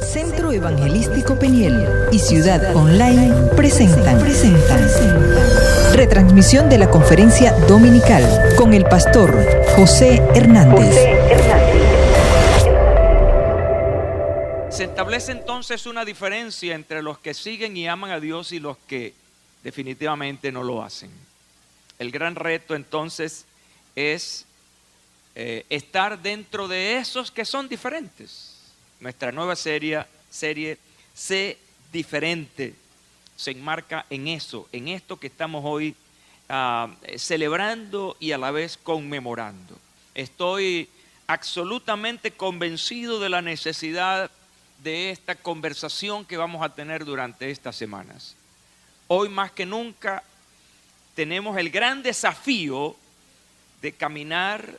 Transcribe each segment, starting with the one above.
Centro Evangelístico Peniel y Ciudad Online presentan retransmisión de la conferencia dominical con el pastor José Hernández. Se establece entonces una diferencia entre los que siguen y aman a Dios y los que definitivamente no lo hacen. El gran reto entonces es estar dentro de esos que son diferentes. Nuestra nueva serie Sé Diferente se enmarca en eso, en esto que estamos hoy celebrando y a la vez conmemorando. Estoy absolutamente convencido de la necesidad de esta conversación que vamos a tener durante estas semanas. Hoy más que nunca tenemos el gran desafío de caminar,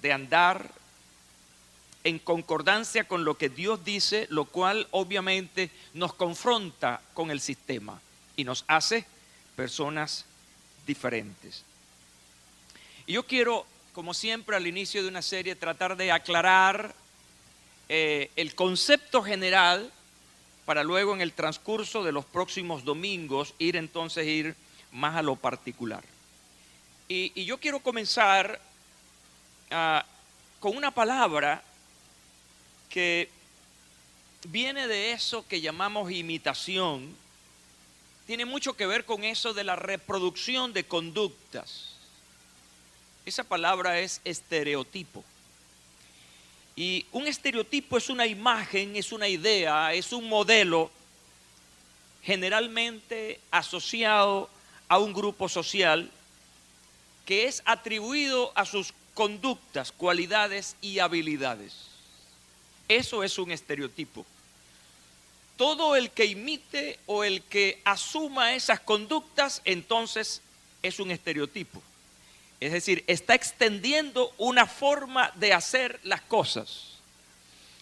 de andar en concordancia con lo que Dios dice, lo cual obviamente nos confronta con el sistema y nos hace personas diferentes. Y yo quiero, como siempre al inicio de una serie, tratar de aclarar el concepto general para luego en el transcurso de los próximos domingos ir más a lo particular. Y yo quiero comenzar con una palabra que viene de eso que llamamos imitación. Tiene mucho que ver con eso de la reproducción de conductas. Esa palabra es estereotipo. Y un estereotipo es una imagen, es una idea, es un modelo generalmente asociado a un grupo social que es atribuido a sus conductas, cualidades y habilidades. Eso es un estereotipo. Todo el que imite o el que asuma esas conductas, entonces es un estereotipo. Es decir, está extendiendo una forma de hacer las cosas.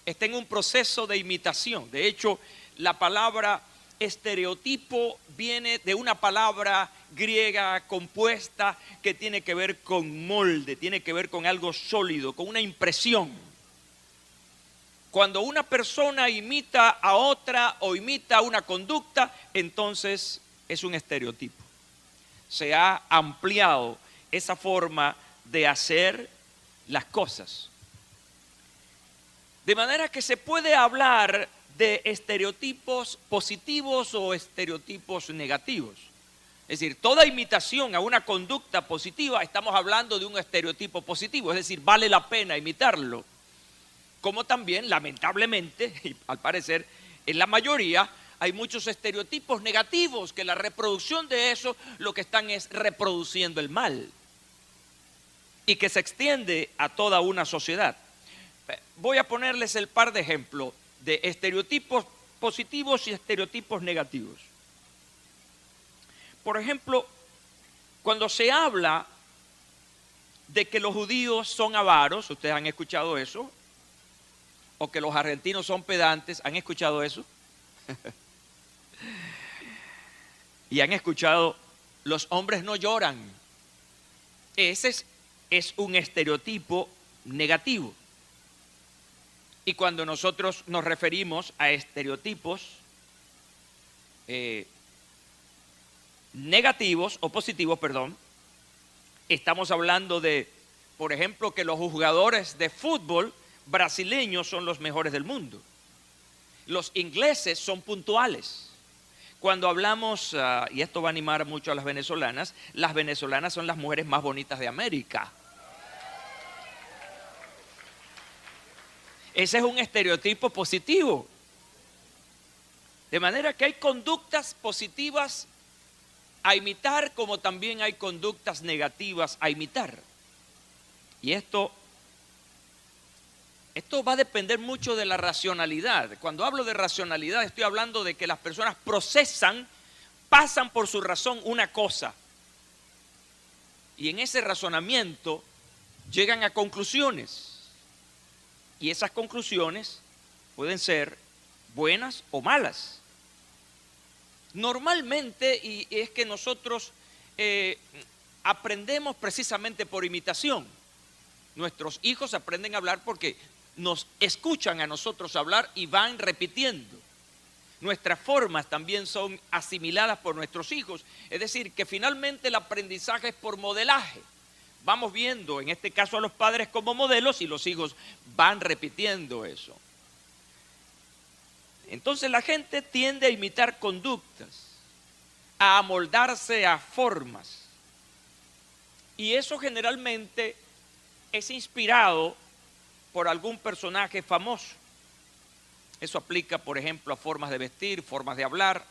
Está en un proceso de imitación. De hecho, la palabra estereotipo viene de una palabra griega compuesta que tiene que ver con molde, tiene que ver con algo sólido, con una impresión. Cuando una persona imita a otra o imita una conducta, entonces es un estereotipo. Se ha ampliado esa forma de hacer las cosas. De manera que se puede hablar de estereotipos positivos o estereotipos negativos. Es decir, toda imitación a una conducta positiva, estamos hablando de un estereotipo positivo, es decir, vale la pena imitarlo. Como también, lamentablemente, y al parecer en la mayoría, hay muchos estereotipos negativos que la reproducción de eso lo que están es reproduciendo el mal y que se extiende a toda una sociedad. Voy a ponerles el par de ejemplos de estereotipos positivos y estereotipos negativos. Por ejemplo, cuando se habla de que los judíos son avaros, ustedes han escuchado eso, o que los argentinos son pedantes, ¿han escuchado eso? Y han escuchado, los hombres no lloran. Ese es un estereotipo negativo. Y cuando nosotros nos referimos a estereotipos negativos o positivos, estamos hablando de, por ejemplo, que los jugadores de fútbol brasileños son los mejores del mundo. Los ingleses son puntuales. Cuando hablamos, y esto va a animar mucho a las venezolanas son las mujeres más bonitas de América. Ese es un estereotipo positivo. De manera que hay conductas positivas a imitar, como también hay conductas negativas a imitar. Y esto va a depender mucho de la racionalidad. Cuando hablo de racionalidad, estoy hablando de que las personas pasan por su razón una cosa. Y en ese razonamiento llegan a conclusiones. Y esas conclusiones pueden ser buenas o malas. Normalmente, y es que nosotros aprendemos precisamente por imitación. Nuestros hijos aprenden a hablar porque nos escuchan a nosotros hablar y van repitiendo. Nuestras formas también son asimiladas por nuestros hijos. Es decir, que finalmente el aprendizaje es por modelaje. Vamos viendo, en este caso, a los padres como modelos y los hijos van repitiendo eso. Entonces la gente tiende a imitar conductas, a amoldarse a formas. Y eso generalmente es inspirado por algún personaje famoso. Eso aplica, por ejemplo, a formas de vestir, formas de hablar.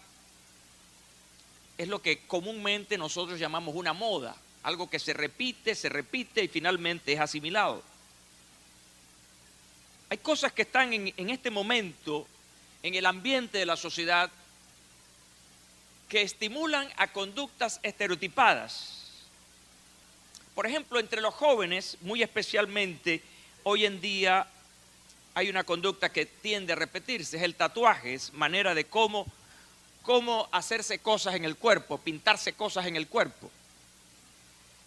Es lo que comúnmente nosotros llamamos una moda, algo que se repite y finalmente es asimilado. Hay cosas que están en este momento en el ambiente de la sociedad que estimulan a conductas estereotipadas. Por ejemplo, entre los jóvenes, muy especialmente, hoy en día hay una conducta que tiende a repetirse, es el tatuaje, es manera de cómo hacerse cosas en el cuerpo, pintarse cosas en el cuerpo.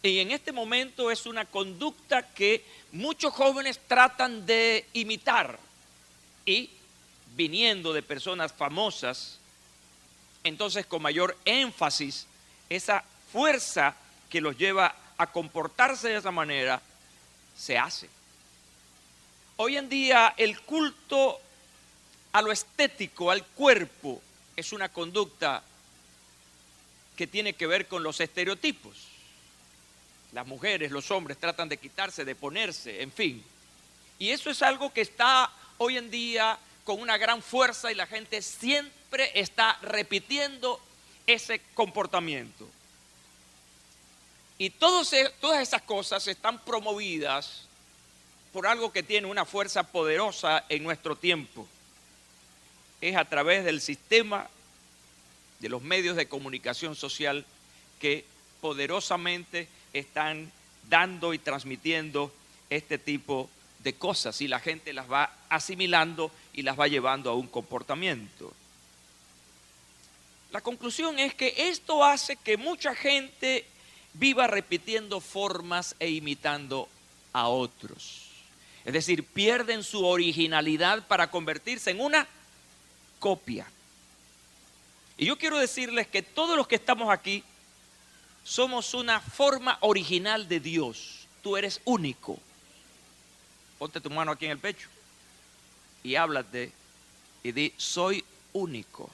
Y en este momento es una conducta que muchos jóvenes tratan de imitar y viniendo de personas famosas, entonces con mayor énfasis, esa fuerza que los lleva a comportarse de esa manera, se hace. Hoy en día el culto a lo estético, al cuerpo, es una conducta que tiene que ver con los estereotipos. Las mujeres, los hombres tratan de quitarse, de ponerse, en fin. Y eso es algo que está hoy en día con una gran fuerza y la gente siempre está repitiendo ese comportamiento. Y todas esas cosas están promovidas por algo que tiene una fuerza poderosa en nuestro tiempo. Es a través del sistema de los medios de comunicación social que poderosamente están dando y transmitiendo este tipo de cosas y la gente las va asimilando y las va llevando a un comportamiento. La conclusión es que esto hace que mucha gente viva repitiendo formas e imitando a otros. Es decir, pierden su originalidad para convertirse en una copia. Y yo quiero decirles que todos los que estamos aquí somos una forma original de Dios. Tú eres único. Ponte tu mano aquí en el pecho y háblate y di, soy único.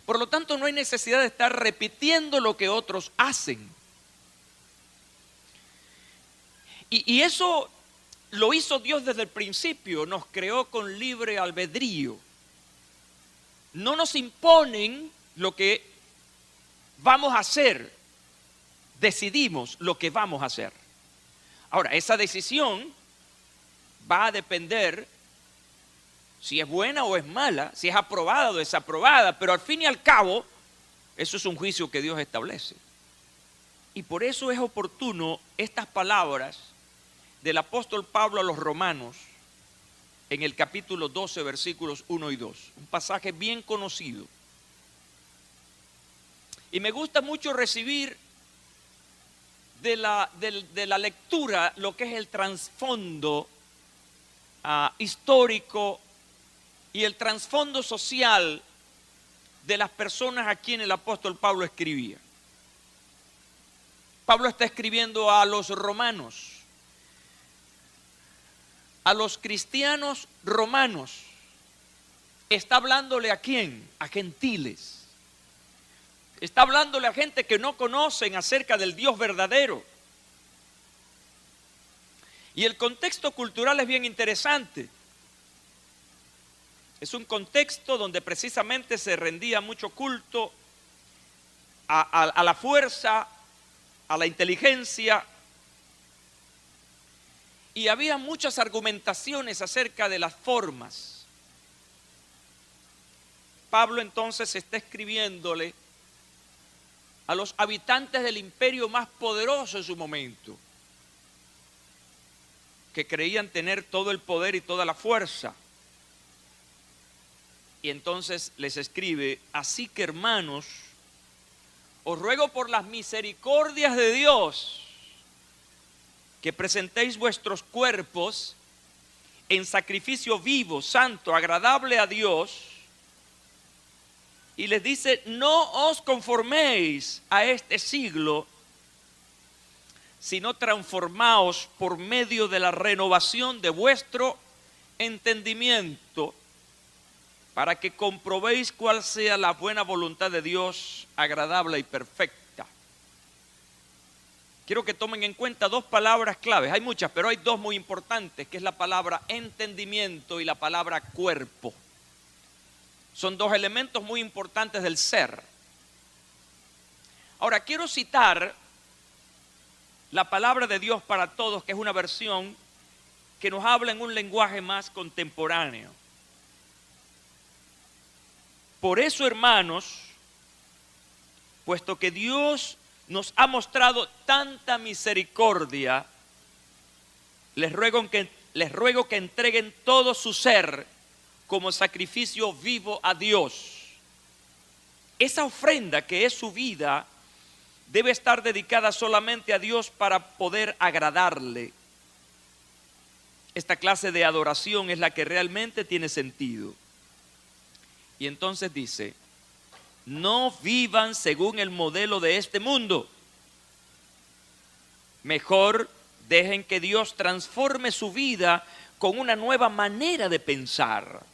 Por lo tanto, no hay necesidad de estar repitiendo lo que otros hacen. Y eso lo hizo Dios desde el principio, nos creó con libre albedrío. No nos imponen lo que vamos a hacer, decidimos lo que vamos a hacer. Ahora, esa decisión va a depender si es buena o es mala, si es aprobada o desaprobada, pero al fin y al cabo, eso es un juicio que Dios establece. Y por eso es oportuno estas palabras del apóstol Pablo a los romanos en el capítulo 12, versículos 1 y 2. Un pasaje bien conocido. Y me gusta mucho recibir de la lectura lo que es el trasfondo histórico y el trasfondo social de las personas a quienes el apóstol Pablo escribía. Pablo está escribiendo a los romanos, a los cristianos romanos. Está hablándole ¿a quién? A gentiles. Está hablándole a gente que no conocen acerca del Dios verdadero. Y el contexto cultural es bien interesante. Es un contexto donde precisamente se rendía mucho culto a la fuerza, a la inteligencia. Y había muchas argumentaciones acerca de las formas. Pablo entonces está escribiéndole a los habitantes del imperio más poderoso en su momento, que creían tener todo el poder y toda la fuerza. Y entonces les escribe, así que hermanos, os ruego por las misericordias de Dios que presentéis vuestros cuerpos en sacrificio vivo, santo, agradable a Dios. Y les dice, no os conforméis a este siglo, sino transformaos por medio de la renovación de vuestro entendimiento, para que comprobéis cuál sea la buena voluntad de Dios, agradable y perfecta. Quiero que tomen en cuenta dos palabras claves. Hay muchas, pero hay dos muy importantes, que es la palabra entendimiento y la palabra cuerpo. Son dos elementos muy importantes del ser. Ahora, quiero citar la palabra de Dios para todos, que es una versión que nos habla en un lenguaje más contemporáneo. Por eso, hermanos, puesto que Dios nos ha mostrado tanta misericordia, les ruego que entreguen todo su ser como sacrificio vivo a Dios. Esa ofrenda que es su vida debe estar dedicada solamente a Dios para poder agradarle. Esta clase de adoración es la que realmente tiene sentido. Y entonces dice, no vivan según el modelo de este mundo. Mejor dejen que Dios transforme su vida con una nueva manera de pensar.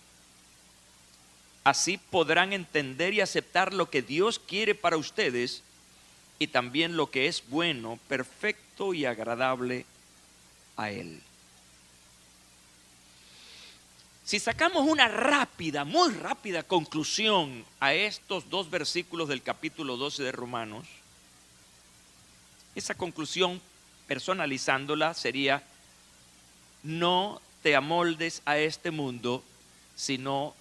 Así podrán entender y aceptar lo que Dios quiere para ustedes y también lo que es bueno, perfecto y agradable a Él. Si sacamos una muy rápida conclusión a estos dos versículos del capítulo 12 de Romanos, esa conclusión, personalizándola, sería: no te amoldes a este mundo, sino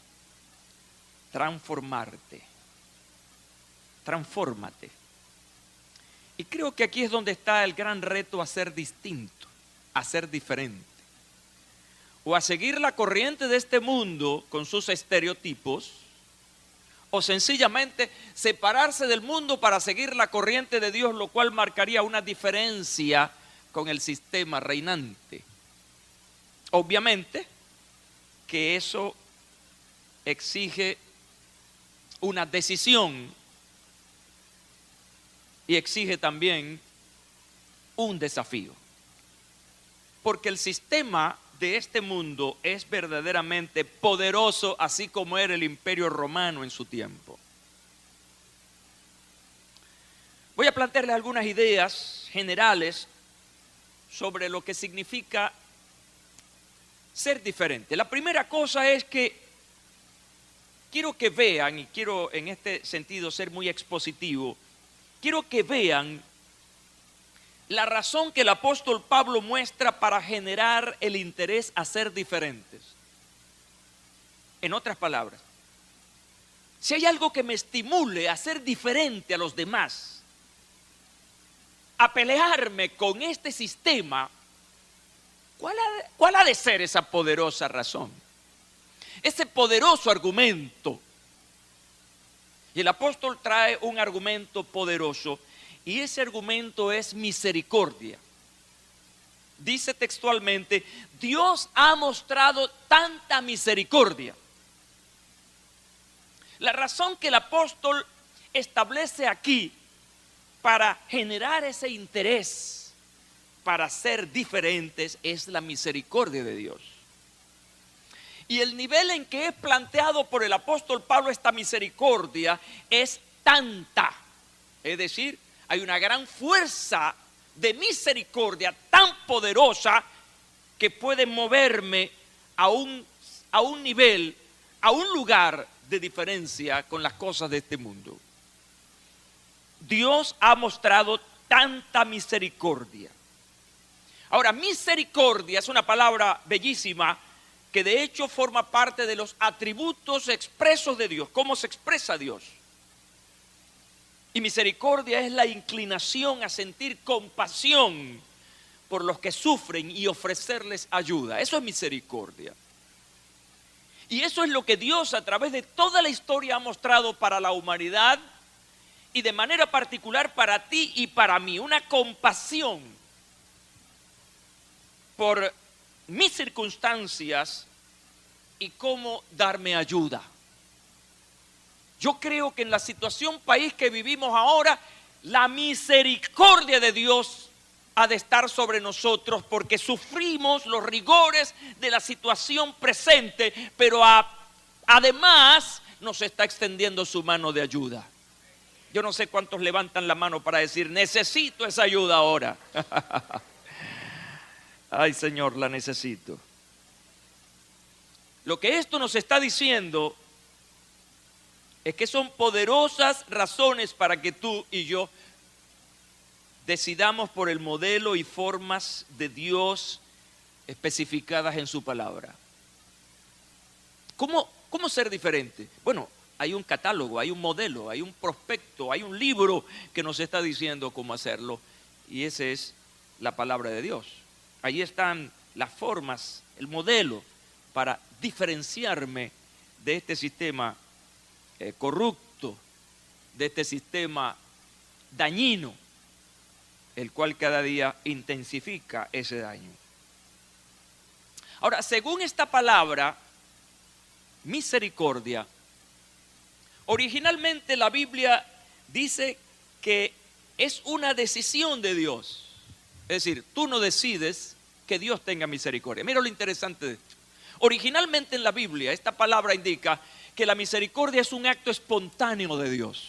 transformarte. Transfórmate. Y creo que aquí es donde está el gran reto a ser distinto, a ser diferente. O a seguir la corriente de este mundo con sus estereotipos, o sencillamente separarse del mundo para seguir la corriente de Dios, lo cual marcaría una diferencia con el sistema reinante. Obviamente que eso exige una decisión y exige también un desafío. Porque el sistema de este mundo es verdaderamente poderoso, así como era el Imperio Romano en su tiempo. Voy a plantearles algunas ideas generales sobre lo que significa ser diferente. La primera cosa es que quiero que vean, y quiero en este sentido ser muy expositivo, quiero que vean la razón que el apóstol Pablo muestra para generar el interés a ser diferentes. En otras palabras, si hay algo que me estimule a ser diferente a los demás, a pelearme con este sistema, ¿cuál ha de ser esa poderosa razón? Ese poderoso argumento. Y el apóstol trae un argumento poderoso, y ese argumento es misericordia. Dice textualmente, Dios ha mostrado tanta misericordia. La razón que el apóstol establece aquí para generar ese interés para ser diferentes es la misericordia de Dios. Y el nivel en que es planteado por el apóstol Pablo esta misericordia es tanta. Es decir, hay una gran fuerza de misericordia tan poderosa que puede moverme a un nivel, a un lugar de diferencia con las cosas de este mundo. Dios ha mostrado tanta misericordia. Ahora, misericordia es una palabra bellísima que de hecho forma parte de los atributos expresos de Dios. ¿Cómo se expresa Dios? Y misericordia es la inclinación a sentir compasión por los que sufren y ofrecerles ayuda. Eso es misericordia. Y eso es lo que Dios a través de toda la historia ha mostrado para la humanidad y de manera particular para ti y para mí. Una compasión por mis circunstancias y cómo darme ayuda. Yo creo que en la situación país que vivimos ahora, la misericordia de Dios ha de estar sobre nosotros porque sufrimos los rigores de la situación presente, pero además nos está extendiendo su mano de ayuda. Yo no sé cuántos levantan la mano para decir, necesito esa ayuda ahora. Ay, Señor, la necesito. Lo que esto nos está diciendo es que son poderosas razones para que tú y yo decidamos por el modelo y formas de Dios especificadas en su palabra. ¿Cómo ser diferente? Bueno, hay un catálogo, hay un modelo, hay un prospecto, hay un libro que nos está diciendo cómo hacerlo. Y esa es la palabra de Dios. Ahí están las formas, el modelo para diferenciarme de este sistema corrupto, de este sistema dañino, el cual cada día intensifica ese daño. Ahora, según esta palabra, misericordia, originalmente la Biblia dice que es una decisión de Dios. Es decir, tú no decides que Dios tenga misericordia. Mira lo interesante de esto. Originalmente en la Biblia esta palabra indica que la misericordia es un acto espontáneo de Dios.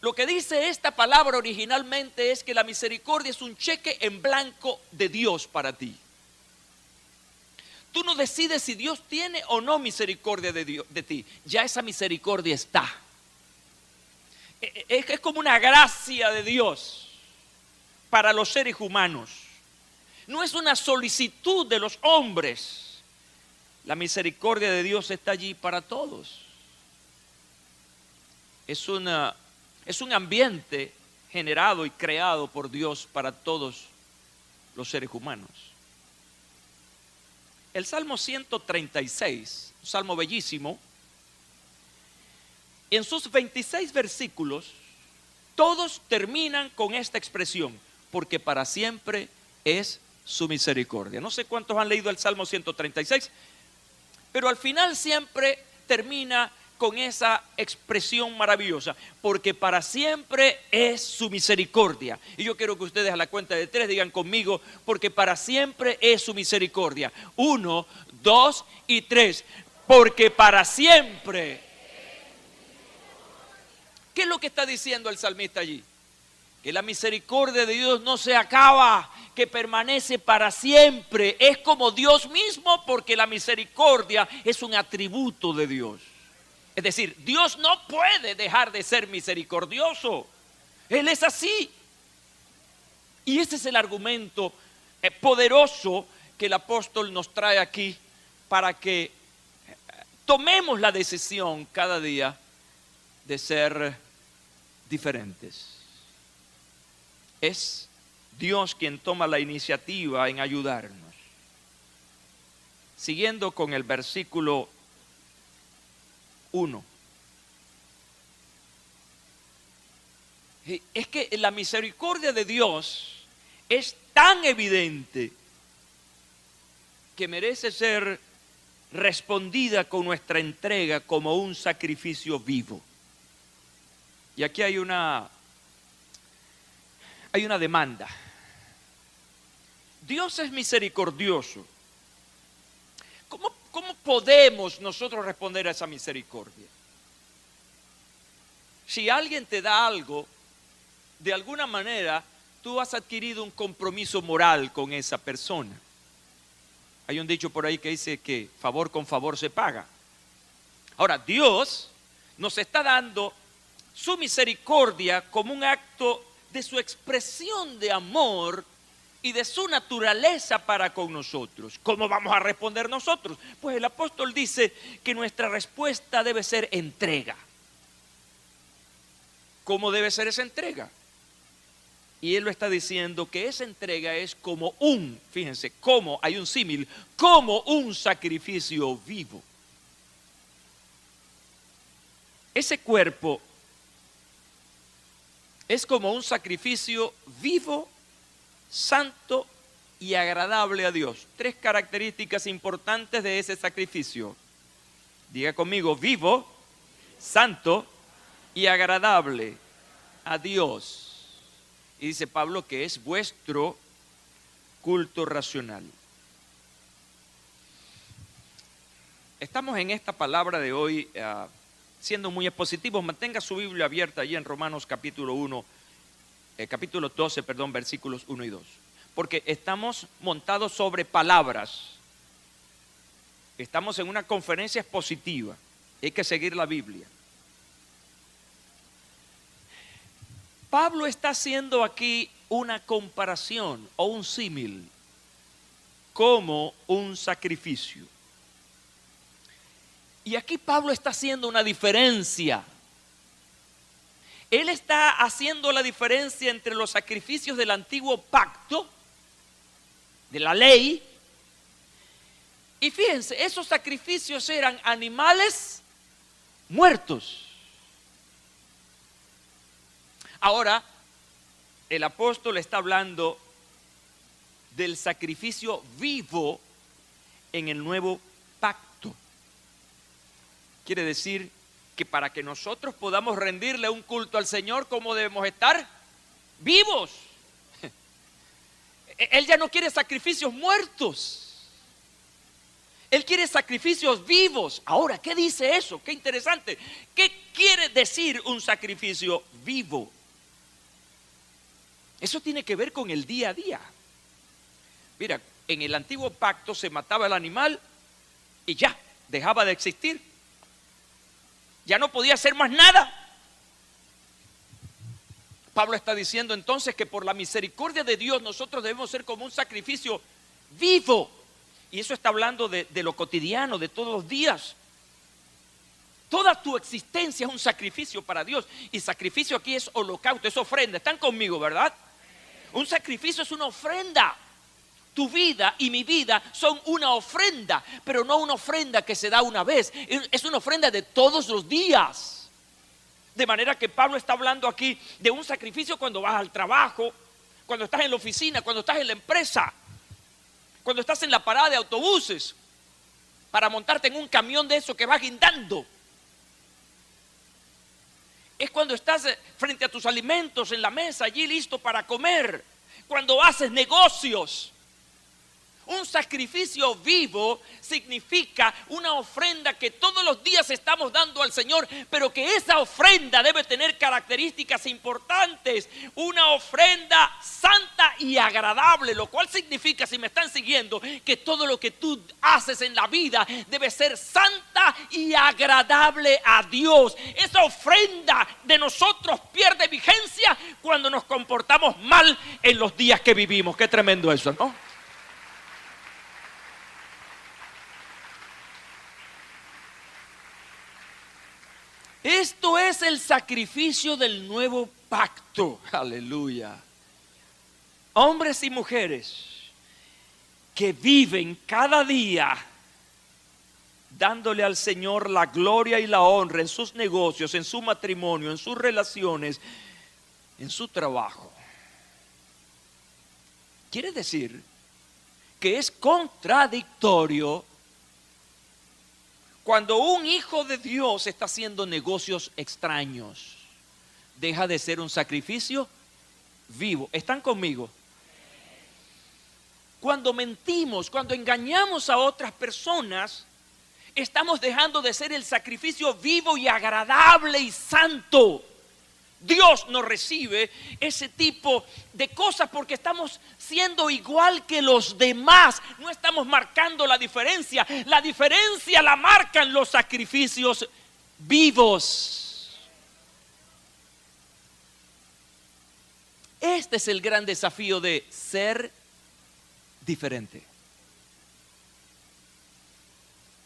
Lo que dice esta palabra originalmente es que la misericordia es un cheque en blanco de Dios para ti. Tú no decides si Dios tiene o no misericordia de ti. Ya esa misericordia está. Es como una gracia de Dios para los seres humanos. No es una solicitud de los hombres. La misericordia de Dios está allí para todos. Es un ambiente generado y creado por Dios para todos los seres humanos. El Salmo 136, un salmo bellísimo, en sus 26 versículos, todos terminan con esta expresión, porque para siempre es su misericordia. No sé cuántos han leído el Salmo 136, pero al final siempre termina con esa expresión maravillosa, porque para siempre es su misericordia. Y yo quiero que ustedes a la cuenta de 3 digan conmigo, porque para siempre es su misericordia. 1, 2 y 3. Porque para siempre. ¿Qué es lo que está diciendo el salmista allí? Que la misericordia de Dios no se acaba, que permanece para siempre. Es como Dios mismo, porque la misericordia es un atributo de Dios. Es decir, Dios no puede dejar de ser misericordioso. Él es así. Y ese es el argumento poderoso que el apóstol nos trae aquí para que tomemos la decisión cada día de ser diferentes. Es Dios quien toma la iniciativa en ayudarnos. Siguiendo con el versículo 1. Es que la misericordia de Dios es tan evidente que merece ser respondida con nuestra entrega como un sacrificio vivo. Y aquí hay una demanda. Dios es misericordioso. ¿Cómo podemos nosotros responder a esa misericordia? Si alguien te da algo, de alguna manera tú has adquirido un compromiso moral con esa persona. Hay un dicho por ahí que dice que favor con favor se paga. Ahora, Dios nos está dando su misericordia como un acto de su expresión de amor y de su naturaleza para con nosotros. ¿Cómo vamos a responder nosotros? Pues el apóstol dice que nuestra respuesta debe ser entrega. ¿Cómo debe ser esa entrega? Y él lo está diciendo que esa entrega es como fíjense, como hay un símil, como un sacrificio vivo. Ese cuerpo es como un sacrificio vivo santo y agradable a Dios. Tres características importantes de ese sacrificio. Diga conmigo, vivo, santo y agradable a Dios. Y dice Pablo que es vuestro culto racional. Estamos en esta palabra de hoy siendo muy expositivos. Mantenga su Biblia abierta allí en Romanos capítulo 12, versículos 1 y 2. Porque estamos montados sobre palabras. Estamos en una conferencia expositiva. Hay que seguir la Biblia. Pablo está haciendo aquí una comparación o un símil como un sacrificio. Y aquí Pablo está haciendo una diferencia. Él está haciendo la diferencia entre los sacrificios del antiguo pacto, de la ley. Y fíjense, esos sacrificios eran animales muertos. Ahora, el apóstol está hablando del sacrificio vivo en el nuevo pacto. Quiere decir que para que nosotros podamos rendirle un culto al Señor, ¿cómo debemos estar? Vivos. Él ya no quiere sacrificios muertos. Él quiere sacrificios vivos. Ahora, ¿qué dice eso? Qué interesante. ¿Qué quiere decir un sacrificio vivo? Eso tiene que ver con el día a día. Mira, en el antiguo pacto se mataba el animal y ya, dejaba de existir. Ya no podía hacer más nada. Pablo está diciendo entonces que por la misericordia de Dios nosotros debemos ser como un sacrificio vivo. Y eso está hablando de lo cotidiano, de todos los días. Toda tu existencia es un sacrificio para Dios. Y sacrificio aquí es holocausto, es ofrenda. ¿Están conmigo, verdad? Un sacrificio es una ofrenda. Tu vida y mi vida son una ofrenda, pero no una ofrenda que se da una vez. Es una ofrenda de todos los días. De manera que Pablo está hablando aquí de un sacrificio cuando vas al trabajo, cuando estás en la oficina, cuando estás en la empresa, cuando estás en la parada de autobuses, para montarte en un camión de eso que va guindando. Es cuando estás frente a tus alimentos en la mesa, allí listo para comer. Cuando haces negocios. Un sacrificio vivo significa una ofrenda que todos los días estamos dando al Señor, pero que esa ofrenda debe tener características importantes. Una ofrenda santa y agradable, lo cual significa, si me están siguiendo, que todo lo que tú haces en la vida debe ser santa y agradable a Dios. Esa ofrenda de nosotros pierde vigencia cuando nos comportamos mal en los días que vivimos. Qué tremendo eso, ¿no? Esto es el sacrificio del nuevo pacto. Aleluya. Hombres y mujeres que viven cada día dándole al Señor la gloria y la honra en sus negocios, en su matrimonio, en sus relaciones, en su trabajo. Quiere decir que es contradictorio cuando un hijo de Dios está haciendo negocios extraños. Deja de ser un sacrificio vivo. ¿Están conmigo? Cuando mentimos, cuando engañamos a otras personas, estamos dejando de ser el sacrificio vivo y agradable y santo. Dios no recibe ese tipo de cosas porque estamos siendo igual que los demás. No estamos marcando la diferencia. La diferencia la marcan los sacrificios vivos. Este es el gran desafío de ser diferente.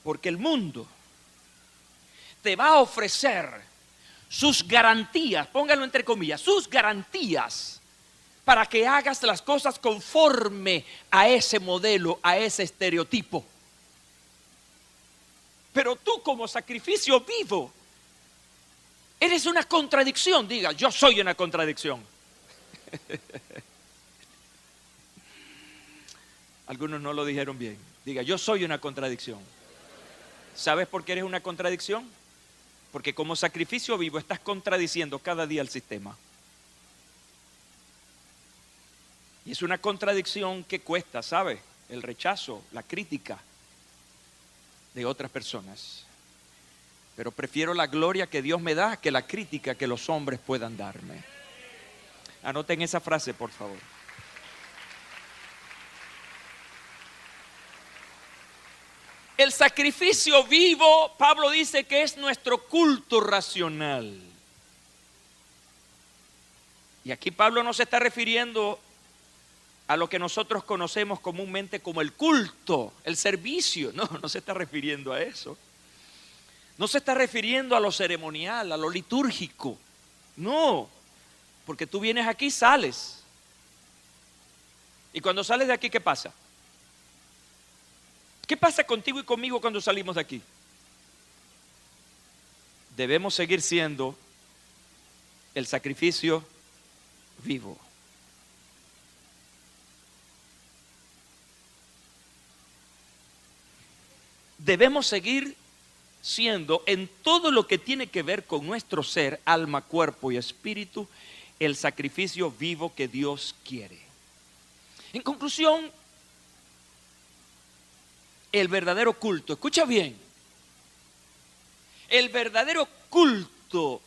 Porque el mundo te va a ofrecer sus garantías, póngalo entre comillas, sus garantías para que hagas las cosas conforme a ese modelo, a ese estereotipo. Pero tú como sacrificio vivo, eres una contradicción. Diga, yo soy una contradicción. Algunos no lo dijeron bien. Diga, yo soy una contradicción. ¿Sabes por qué eres una contradicción? Porque como sacrificio vivo estás contradiciendo cada día el sistema. Y es una contradicción que cuesta, ¿sabes? El rechazo, la crítica de otras personas. Pero prefiero la gloria que Dios me da que la crítica que los hombres puedan darme. Anoten esa frase, por favor. El sacrificio vivo, Pablo dice que es nuestro culto racional. Y aquí Pablo no se está refiriendo a lo que nosotros conocemos comúnmente como el culto, el servicio. No se está refiriendo a eso. No se está refiriendo a lo ceremonial, a lo litúrgico. No, porque tú vienes aquí, sales. Y cuando sales de aquí, ¿qué pasa? ¿Qué pasa contigo y conmigo cuando salimos de aquí? Debemos seguir siendo el sacrificio vivo. Debemos seguir siendo en todo lo que tiene que ver con nuestro ser, alma, cuerpo y espíritu, el sacrificio vivo que Dios quiere. En conclusión, el verdadero culto, escucha bien, el verdadero culto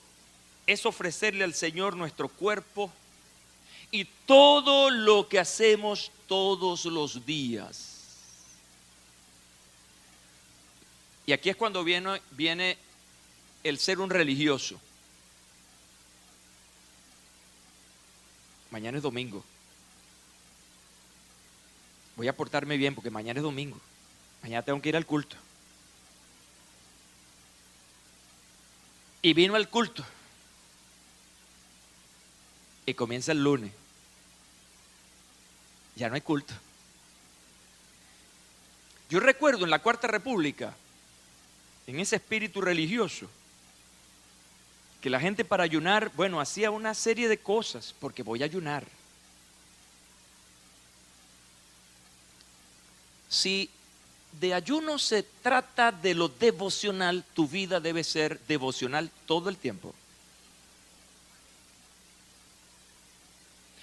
es ofrecerle al Señor nuestro cuerpo y todo lo que hacemos todos los días. Y aquí es cuando viene el ser un religioso. Mañana es domingo. Voy a portarme bien porque mañana es domingo. Mañana tengo que ir al culto. Y vino al culto. Y comienza el lunes. Ya no hay culto. Yo recuerdo en la Cuarta República, en ese espíritu religioso, que la gente para ayunar, bueno, hacía una serie de cosas, porque voy a ayunar. Si de ayuno se trata de lo devocional, tu vida debe ser devocional todo el tiempo.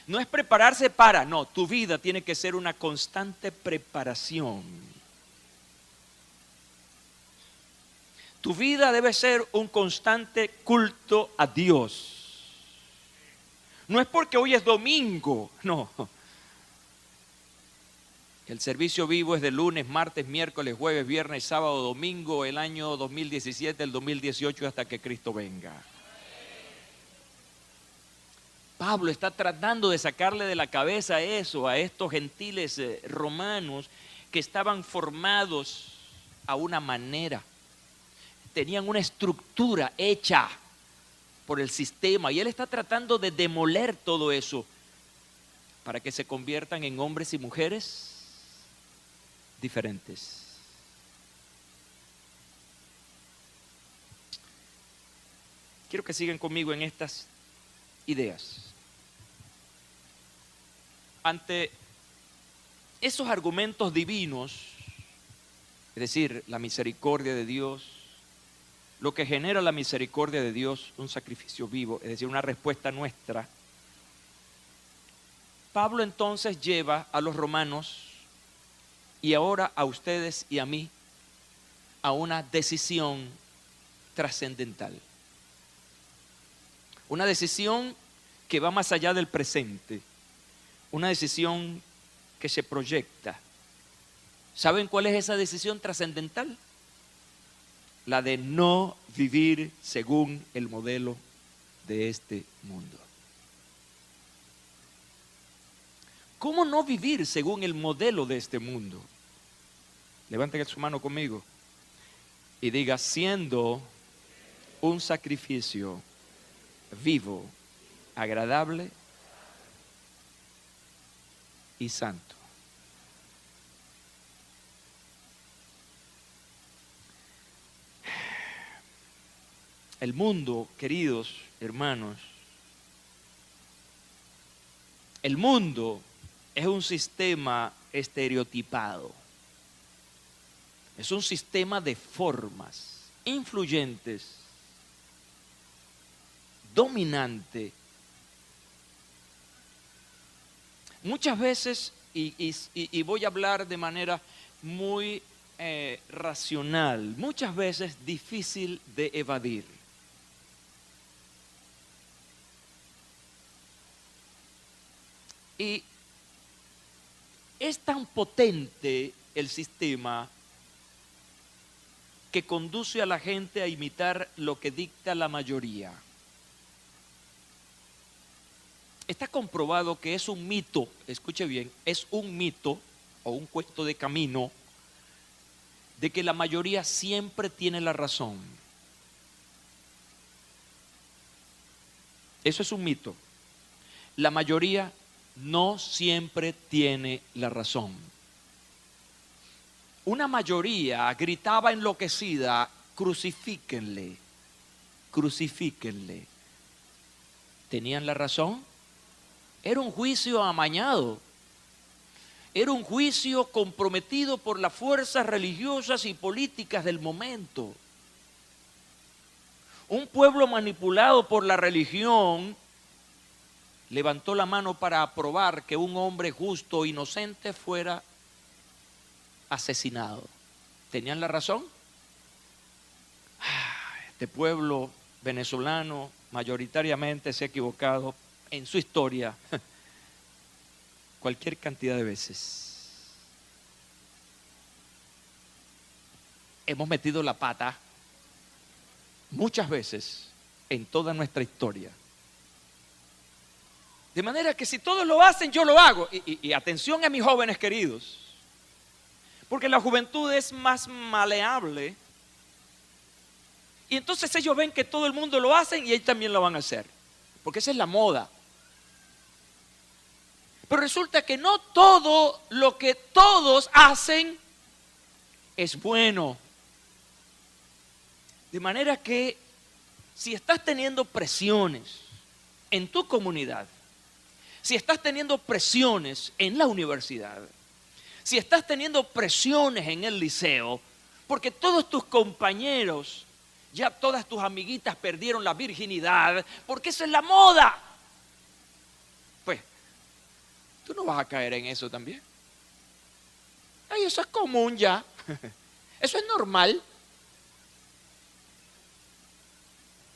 No es prepararse para, no, tu vida tiene que ser una constante preparación. Tu vida debe ser un constante culto a Dios. No es porque hoy es domingo, no. El servicio vivo es de lunes, martes, miércoles, jueves, viernes, sábado, domingo, el año 2017, el 2018 hasta que Cristo venga. Pablo está tratando de sacarle de la cabeza eso a estos gentiles romanos que estaban formados a una manera. Tenían una estructura hecha por el sistema y él está tratando de demoler todo eso para que se conviertan en hombres y mujeres diferentes. Quiero que sigan conmigo en estas ideas. Ante esos argumentos divinos, es decir, la misericordia de Dios, lo que genera la misericordia de Dios, un sacrificio vivo, es decir, una respuesta nuestra, Pablo entonces lleva a los romanos y ahora a ustedes y a mí a una decisión trascendental. Una decisión que va más allá del presente. Una decisión que se proyecta. ¿Saben cuál es esa decisión trascendental? La de no vivir según el modelo de este mundo. ¿Cómo no vivir según el modelo de este mundo? Levanten su mano conmigo y diga, siendo un sacrificio vivo, agradable y santo. El mundo, queridos hermanos, el mundo es un sistema estereotipado. Es un sistema de formas influyentes, dominante. Muchas veces, y voy a hablar de manera muy racional, muchas veces difícil de evadir. Y es tan potente el sistema que conduce a la gente a imitar lo que dicta la mayoría. Está comprobado que es un mito, escuche bien, es un mito o un cuento de camino de que la mayoría siempre tiene la razón. Eso es un mito. La mayoría no siempre tiene la razón. Una mayoría gritaba enloquecida: crucifíquenle, crucifíquenle. ¿Tenían la razón? Era un juicio amañado. Era un juicio comprometido por las fuerzas religiosas y políticas del momento. Un pueblo manipulado por la religión levantó la mano para aprobar que un hombre justo, inocente, fuera asesinado. ¿Tenían la razón? Este pueblo venezolano mayoritariamente se ha equivocado en su historia cualquier cantidad de veces. Hemos metido la pata muchas veces en toda nuestra historia. De manera que si todos lo hacen, yo lo hago. Y atención a mis jóvenes queridos, porque la juventud es más maleable. Y entonces ellos ven que todo el mundo lo hace y ellos también lo van a hacer, porque esa es la moda. Pero resulta que no todo lo que todos hacen es bueno. De manera que si estás teniendo presiones en tu comunidad, si estás teniendo presiones en la universidad, si estás teniendo presiones en el liceo, porque todos tus compañeros, ya todas tus amiguitas perdieron la virginidad, porque esa es la moda, pues tú no vas a caer en eso también. Ay, eso es común ya. Eso es normal.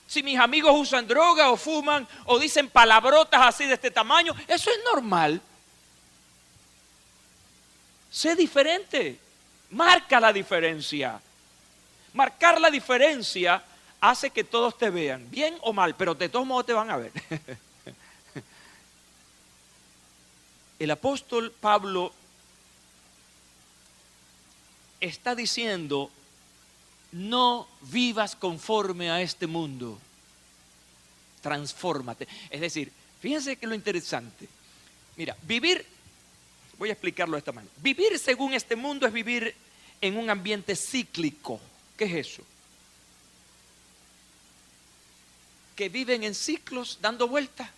Si mis amigos usan droga o fuman o dicen palabrotas así de este tamaño, eso es normal. Sé diferente. Marca la diferencia. Marcar la diferencia hace que todos te vean, bien o mal, pero de todos modos te van a ver. El apóstol Pablo está diciendo: no vivas conforme a este mundo, transfórmate. Es decir, fíjense que lo interesante, mira, vivir, voy a explicarlo de esta manera. Vivir según este mundo es vivir en un ambiente cíclico. ¿Qué es eso? Que viven en ciclos dando vueltas.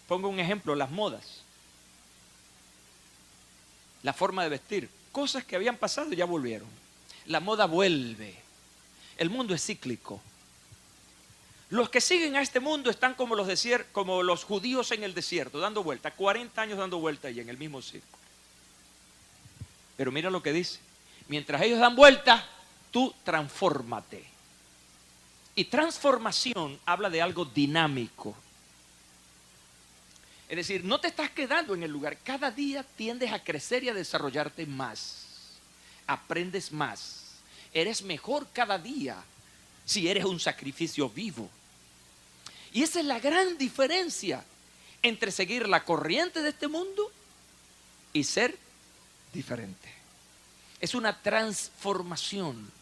Pongo un ejemplo: las modas, la forma de vestir, cosas que habían pasado y ya volvieron. La moda vuelve. El mundo es cíclico. Los que siguen a este mundo están como los judíos en el desierto, dando vueltas, 40 años dando vueltas y en el mismo círculo. Pero mira lo que dice: mientras ellos dan vueltas, tú transfórmate. Y transformación habla de algo dinámico. Es decir, no te estás quedando en el lugar. Cada día tiendes a crecer y a desarrollarte más. Aprendes más. Eres mejor cada día si eres un sacrificio vivo. Y esa es la gran diferencia entre seguir la corriente de este mundo y ser diferente. Es una transformación.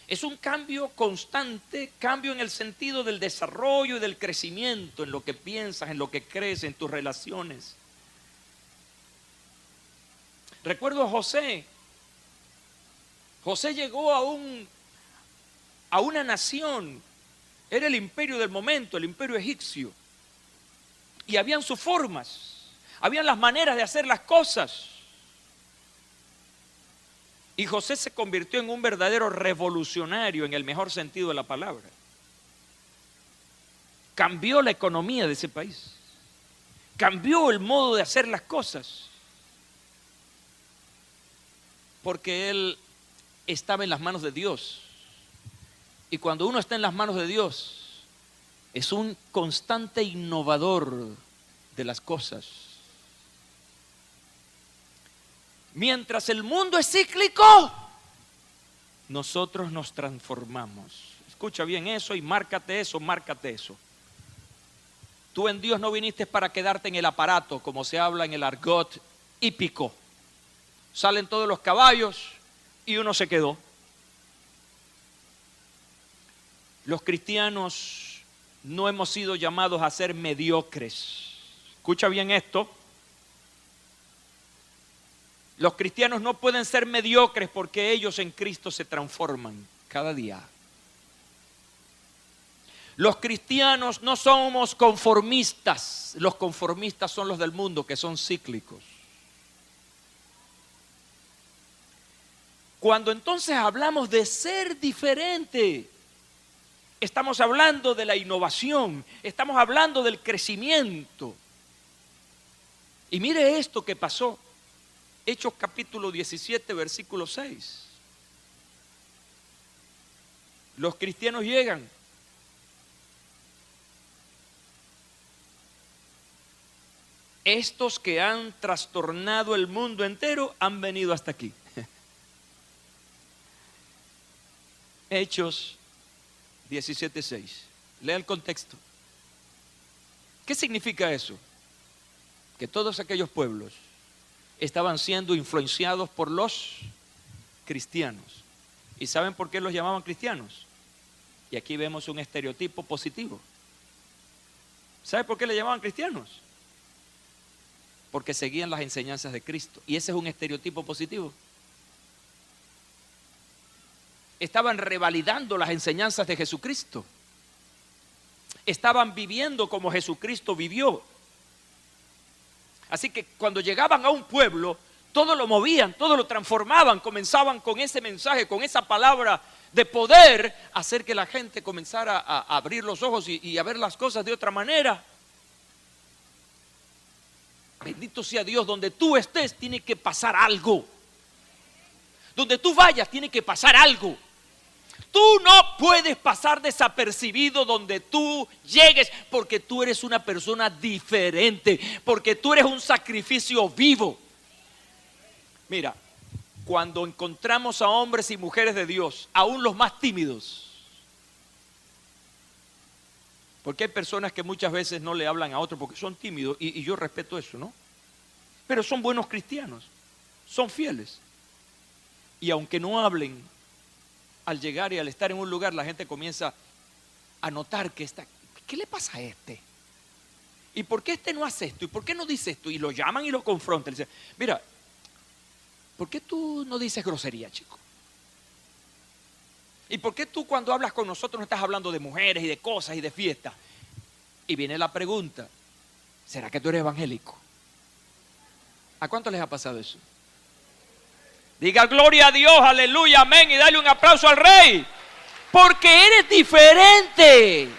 Es un cambio constante, cambio en el sentido del desarrollo y del crecimiento, en lo que piensas, en lo que crees, en tus relaciones. Recuerdo a José. José llegó a una nación, era el imperio del momento, el imperio egipcio. Y habían sus formas, habían las maneras de hacer las cosas. Y José se convirtió en un verdadero revolucionario en el mejor sentido de la palabra. Cambió la economía de ese país. Cambió el modo de hacer las cosas. Porque él estaba en las manos de Dios. Y cuando uno está en las manos de Dios, es un constante innovador de las cosas. Mientras el mundo es cíclico, nosotros nos transformamos. Escucha bien eso y márcate eso, márcate eso. Tú en Dios no viniste para quedarte en el aparato, como se habla en el argot hípico. Salen todos los caballos y uno se quedó. Los cristianos no hemos sido llamados a ser mediocres. Escucha bien esto. Los cristianos no pueden ser mediocres porque ellos en Cristo se transforman cada día. Los cristianos no somos conformistas. Los conformistas son los del mundo, que son cíclicos. Cuando entonces hablamos de ser diferente, estamos hablando de la innovación, estamos hablando del crecimiento. Y mire esto que pasó. Hechos capítulo 17, versículo 6. Los cristianos llegan. Estos que han trastornado el mundo entero han venido hasta aquí. Hechos 17:6. Lea el contexto. ¿Qué significa eso? Que todos aquellos pueblos estaban siendo influenciados por los cristianos. ¿Y saben por qué los llamaban cristianos? Y aquí vemos un estereotipo positivo. ¿Sabe por qué le llamaban cristianos? Porque seguían las enseñanzas de Cristo. Y ese es un estereotipo positivo. Estaban revalidando las enseñanzas de Jesucristo. Estaban viviendo como Jesucristo vivió. Así que cuando llegaban a un pueblo, todo lo movían, todo lo transformaban, comenzaban con ese mensaje, con esa palabra de poder, hacer que la gente comenzara a abrir los ojos y a ver las cosas de otra manera. Bendito sea Dios, donde tú estés tiene que pasar algo. Donde tú vayas tiene que pasar algo. Tú no puedes pasar desapercibido donde tú llegues, porque tú eres una persona diferente, porque tú eres un sacrificio vivo. Mira, cuando encontramos a hombres y mujeres de Dios, aún los más tímidos, porque hay personas que muchas veces no le hablan a otros porque son tímidos, y yo respeto eso, ¿no? Pero son buenos cristianos, son fieles. Y aunque no hablen, al llegar y al estar en un lugar, la gente comienza a notar que ¿qué le pasa a este? ¿Y por qué este no hace esto? ¿Y por qué no dice esto? Y lo llaman y lo confrontan. Le dicen, mira, ¿por qué tú no dices grosería, chico? ¿Y por qué tú cuando hablas con nosotros no estás hablando de mujeres y de cosas y de fiestas? Y viene la pregunta, ¿será que tú eres evangélico? ¿A cuánto les ha pasado eso? Diga gloria a Dios, aleluya, amén, y dale un aplauso al Rey. Porque eres diferente.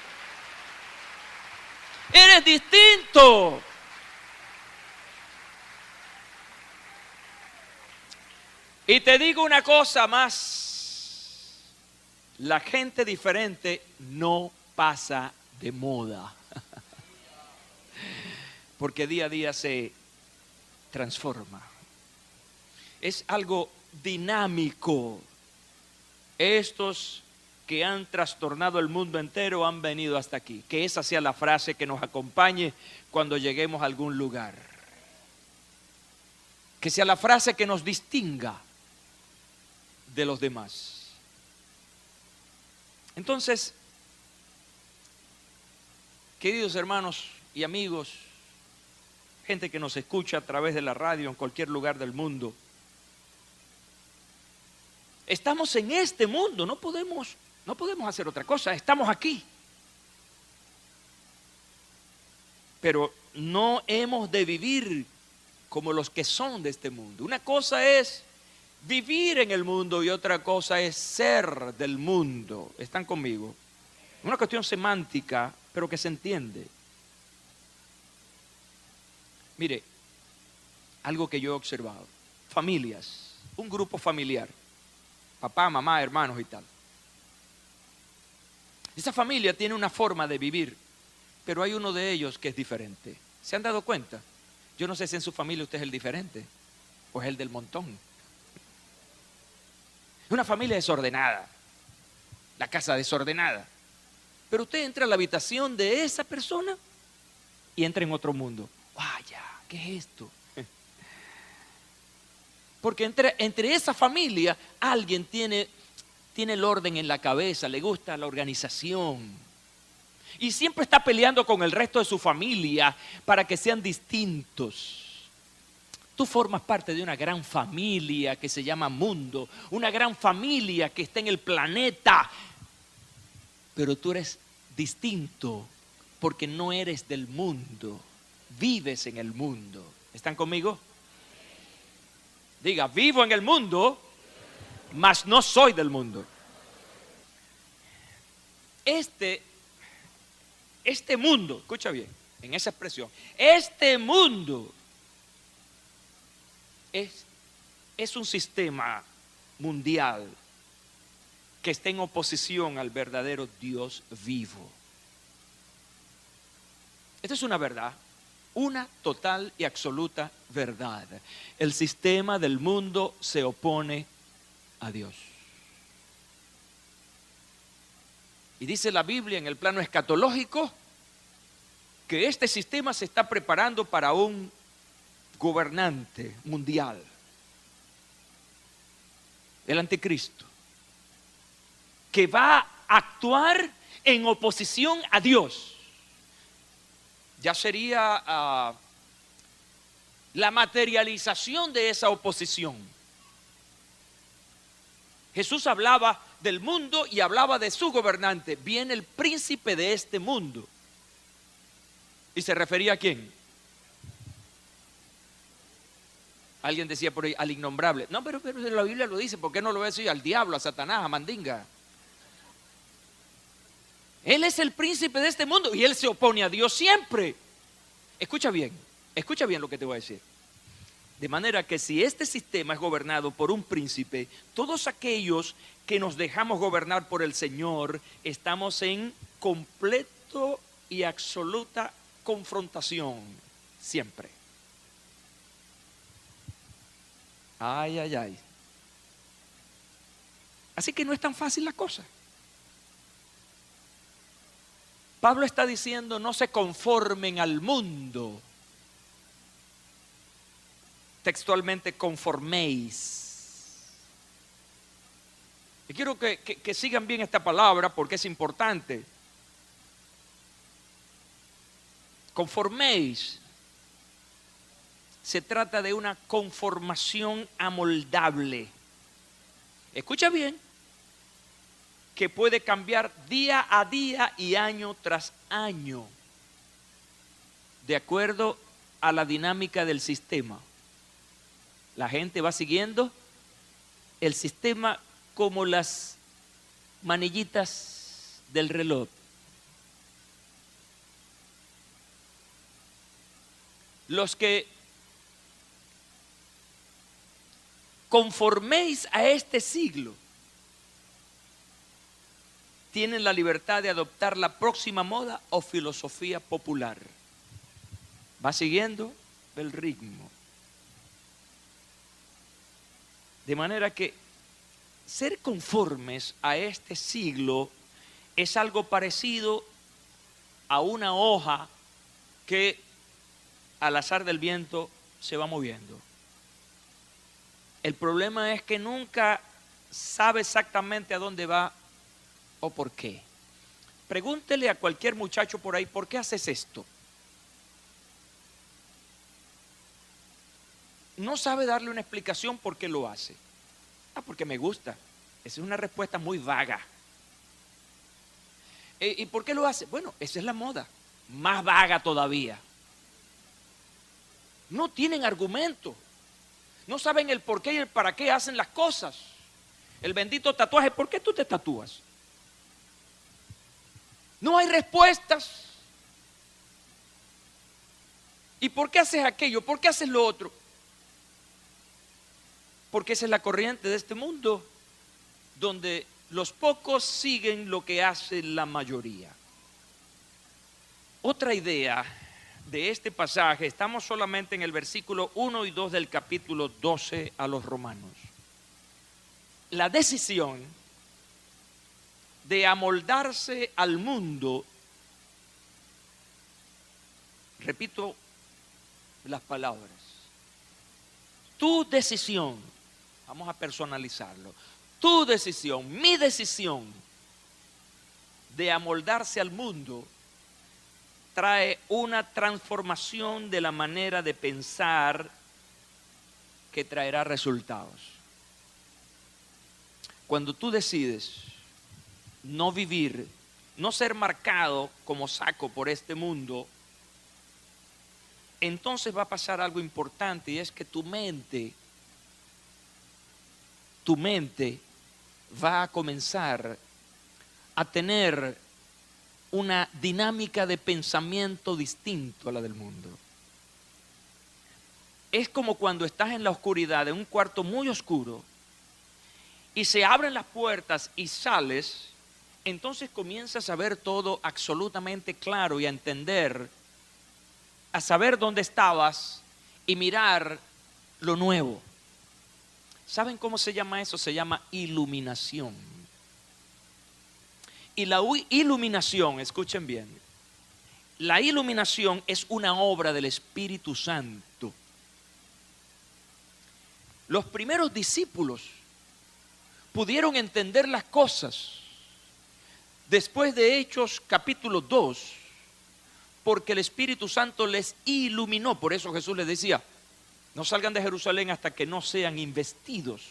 Eres distinto. Y te digo una cosa más. La gente diferente no pasa de moda. Porque día a día se transforma. Es algo dinámico. Estos que han trastornado el mundo entero han venido hasta aquí. Que esa sea la frase que nos acompañe cuando lleguemos a algún lugar. Que sea la frase que nos distinga de los demás. Entonces, queridos hermanos y amigos, gente que nos escucha a través de la radio en cualquier lugar del mundo, estamos en este mundo, no podemos hacer otra cosa, estamos aquí. Pero no hemos de vivir como los que son de este mundo. Una cosa es vivir en el mundo y otra cosa es ser del mundo. ¿Están conmigo? Una cuestión semántica, pero que se entiende. Mire, algo que yo he observado. Familias, un grupo familiar. Papá, mamá, hermanos y tal. Esa familia tiene una forma de vivir, pero hay uno de ellos que es diferente. ¿Se han dado cuenta? Yo no sé si en su familia usted es el diferente o es el del montón. Una familia desordenada, la casa desordenada. Pero usted entra a la habitación de esa persona y entra en otro mundo. Vaya, ¿qué es esto? Porque entre esa familia alguien tiene el orden en la cabeza, le gusta la organización. Y siempre está peleando con el resto de su familia para que sean distintos. Tú formas parte de una gran familia que se llama mundo, una gran familia que está en el planeta. Pero tú eres distinto porque no eres del mundo, vives en el mundo. ¿Están conmigo? Diga, vivo en el mundo, mas no soy del mundo. Este mundo, escucha bien, en esa expresión, este mundo es un sistema mundial que está en oposición al verdadero Dios vivo. Esta es una verdad, una total y absoluta verdad. El sistema del mundo se opone a Dios. Y dice la Biblia en el plano escatológico que este sistema se está preparando para un gobernante mundial, el anticristo, que va a actuar en oposición a Dios. Ya sería la materialización de esa oposición. Jesús hablaba del mundo y hablaba de su gobernante. Viene el príncipe de este mundo. ¿Y se refería a quién? Alguien decía por ahí, al innombrable. No, pero la Biblia lo dice, ¿por qué no lo va a decir al diablo, a Satanás, a Mandinga? Él es el príncipe de este mundo y él se opone a Dios siempre. Escucha bien lo que te voy a decir. De manera que si este sistema es gobernado por un príncipe, todos aquellos que nos dejamos gobernar por el Señor, estamos en completo y absoluta confrontación siempre. Ay, ay, ay. Así que no es tan fácil la cosa. Pablo está diciendo, no se conformen al mundo. Textualmente, conforméis. Y quiero que sigan bien esta palabra porque es importante. Conforméis. Se trata de una conformación amoldable. Escucha bien. Que puede cambiar día a día y año tras año. De acuerdo a la dinámica del sistema. La gente va siguiendo el sistema como las manillitas del reloj. Los que conforméis a este siglo tienen la libertad de adoptar la próxima moda o filosofía popular. Va siguiendo el ritmo. De manera que ser conformes a este siglo es algo parecido a una hoja que al azar del viento se va moviendo. El problema es que nunca sabe exactamente a dónde va o por qué. Pregúntele a cualquier muchacho por ahí, ¿por qué haces esto? No sabe darle una explicación por qué lo hace. Porque me gusta. Esa es una respuesta muy vaga. ¿Y por qué lo hace? Bueno, esa es la moda. Más vaga todavía. no tienen argumento. No saben el por qué y el para qué hacen las cosas. El bendito tatuaje, ¿por qué tú te tatúas? No hay respuestas. ¿Y por qué haces aquello? ¿Por qué haces lo otro? Porque esa es la corriente de este mundo, donde los pocos siguen lo que hace la mayoría. Otra idea de este pasaje, estamos solamente en el versículo 1 y 2 del capítulo 12 a los Romanos. La decisión de amoldarse al mundo, repito las palabras, tu decisión, vamos a personalizarlo, tu decisión, mi decisión de amoldarse al mundo trae una transformación de la manera de pensar que traerá resultados. Cuando tú decides no vivir, no ser marcado como saco por este mundo, entonces va a pasar algo importante, y es que tu mente va a comenzar a tener una dinámica de pensamiento distinto a la del mundo. Es como cuando estás en la oscuridad de un cuarto muy oscuro y se abren las puertas y sales, entonces comienzas a ver todo absolutamente claro y a entender, a saber dónde estabas y mirar lo nuevo. ¿Saben cómo se llama eso? Se llama iluminación. Y la iluminación, escuchen bien, la iluminación es una obra del Espíritu Santo. Los primeros discípulos pudieron entender las cosas después de Hechos capítulo 2, porque el Espíritu Santo les iluminó. Por eso Jesús les decía, no salgan de Jerusalén hasta que no sean investidos,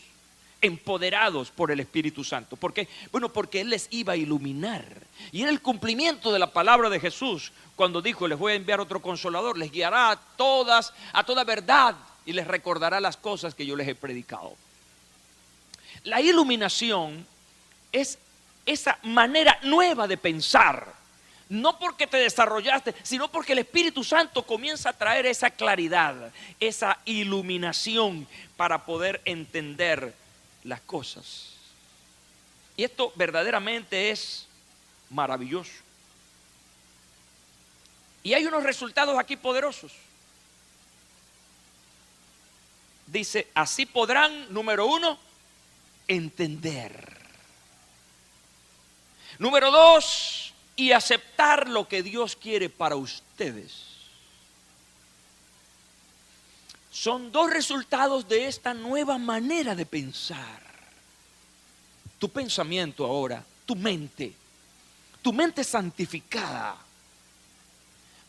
empoderados por el Espíritu Santo. ¿Por qué? Bueno, porque Él les iba a iluminar. Y en el cumplimiento de la palabra de Jesús, cuando dijo, les voy a enviar otro consolador, les guiará a toda verdad y les recordará las cosas que yo les he predicado. La iluminación es esa manera nueva de pensar. No porque te desarrollaste, sino porque el Espíritu Santo comienza a traer esa claridad, esa iluminación para poder entender las cosas. Y esto verdaderamente es maravilloso. Y hay unos resultados aquí poderosos. Dice, así podrán, número 1, entender. Número 2, y aceptar lo que Dios quiere para ustedes. Son dos resultados de esta nueva manera de pensar. Tu pensamiento ahora, tu mente santificada,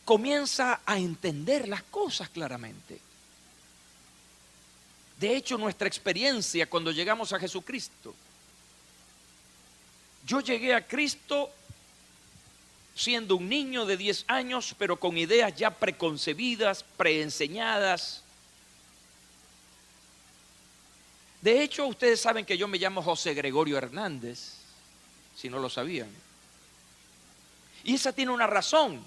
comienza a entender las cosas claramente. De hecho, nuestra experiencia cuando llegamos a Jesucristo, yo llegué a Cristo siendo un niño de 10 años, pero con ideas ya preconcebidas, preenseñadas. De hecho, ustedes saben que yo me llamo José Gregorio Hernández, si no lo sabían. Y esa tiene una razón.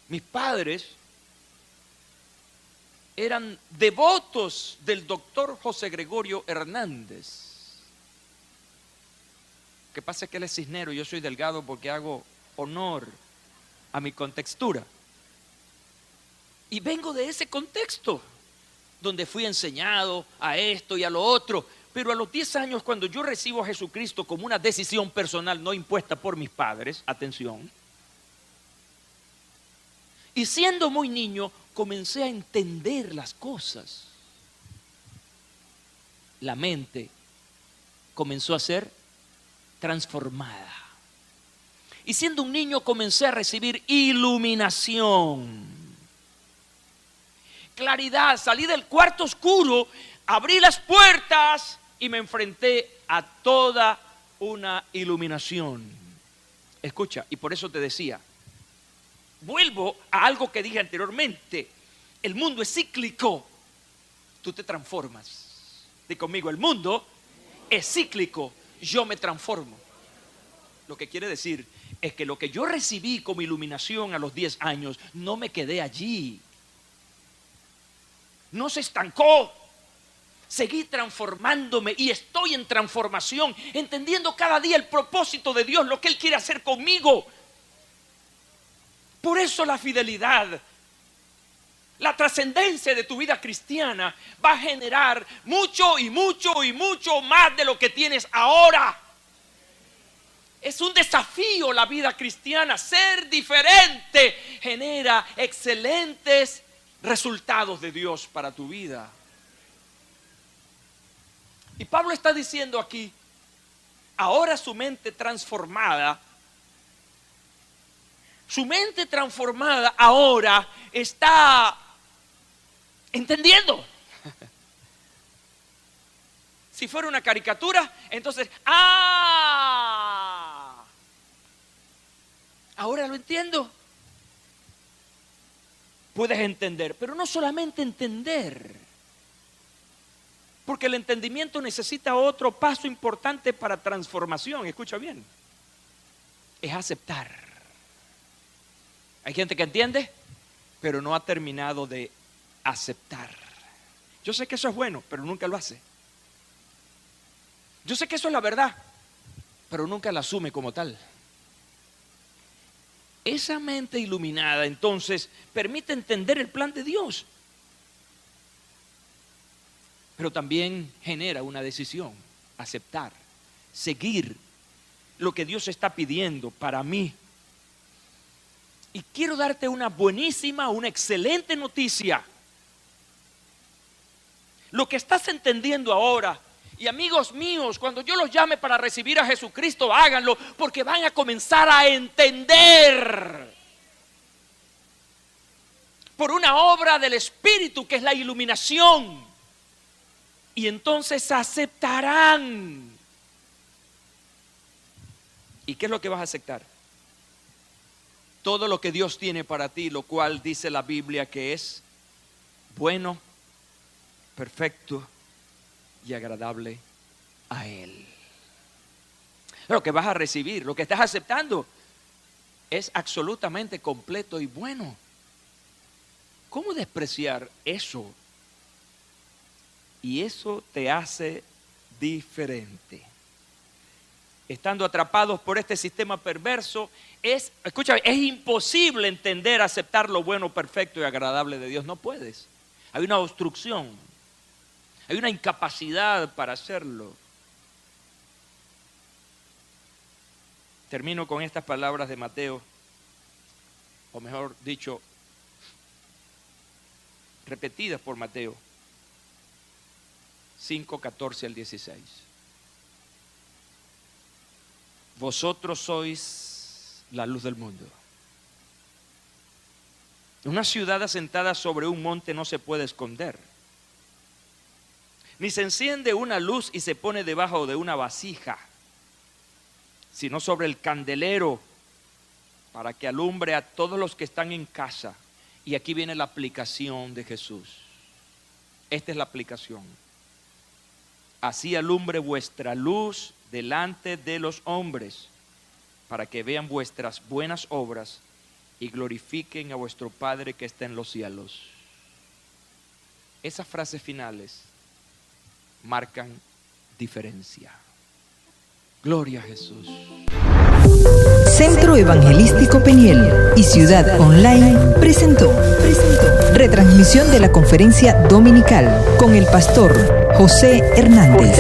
Mis padres eran devotos del doctor José Gregorio Hernández. Lo que pasa es que él es cisnero y yo soy delgado porque hago honor a mi contextura. Y vengo de ese contexto, donde fui enseñado a esto y a lo otro. Pero a los 10 años, cuando yo recibo a Jesucristo como una decisión personal no impuesta por mis padres, atención, y siendo muy niño, comencé a entender las cosas. La mente comenzó a ser transformada. Y siendo un niño comencé a recibir iluminación, claridad. Salí del cuarto oscuro, abrí las puertas y me enfrenté a toda una iluminación. Escucha, y por eso te decía, vuelvo a algo que dije anteriormente. el mundo es cíclico, tú te transformas. Di conmigo, el mundo es cíclico, yo me transformo. Lo que quiere decir es que lo que yo recibí como iluminación a los 10 años, no me quedé allí. No se estancó. Seguí transformándome y estoy en transformación, entendiendo cada día el propósito de Dios, lo que Él quiere hacer conmigo. Por eso la fidelidad, la trascendencia de tu vida cristiana va a generar mucho y mucho y mucho más de lo que tienes ahora. Es un desafío la vida cristiana. Ser diferente genera excelentes resultados de Dios para tu vida. Y Pablo está diciendo aquí, ahora su mente transformada ahora está entendiendo. Si fuera una caricatura, entonces, ahora lo entiendo. Puedes entender, pero no solamente entender. Porque el entendimiento necesita otro paso importante para transformación. Escucha bien. Es aceptar. Hay gente que entiende, pero no ha terminado de aceptar. Yo sé que eso es bueno, pero nunca lo hace. Yo sé que eso es la verdad, pero nunca la asume como tal. Esa mente iluminada entonces permite entender el plan de Dios, pero también genera una decisión: aceptar, seguir lo que Dios está pidiendo para mí. Y quiero darte una buenísima, una excelente noticia. Lo que estás entendiendo ahora, y amigos míos, cuando yo los llame para recibir a Jesucristo, háganlo, porque van a comenzar a entender por una obra del Espíritu que es la iluminación. Y entonces aceptarán. ¿Y qué es lo que vas a aceptar? Todo lo que Dios tiene para ti, lo cual dice la Biblia que es bueno, perfecto y agradable a Él. Lo que vas a recibir, lo que estás aceptando, es absolutamente completo y bueno. ¿Cómo despreciar eso? Y eso te hace diferente. Estando atrapados por este sistema perverso, escúchame, es imposible entender, aceptar lo bueno, perfecto y agradable de Dios. No puedes. Hay una obstrucción, hay una incapacidad para hacerlo. Termino con estas palabras de Mateo, o mejor dicho, repetidas por Mateo 5, 14 al 16. Vosotros sois la luz del mundo. Una ciudad asentada sobre un monte no se puede esconder, ni se enciende una luz y se pone debajo de una vasija, sino sobre el candelero, para que alumbre a todos los que están en casa. Y aquí viene la aplicación de Jesús. Esta es la aplicación. Así alumbre vuestra luz delante de los hombres, para que vean vuestras buenas obras y glorifiquen a vuestro Padre que está en los cielos. Esas frases finales marcan diferencia. Gloria a Jesús. Centro Evangelístico Peniel y Ciudad Online presentó retransmisión de la conferencia dominical con el pastor José Hernández.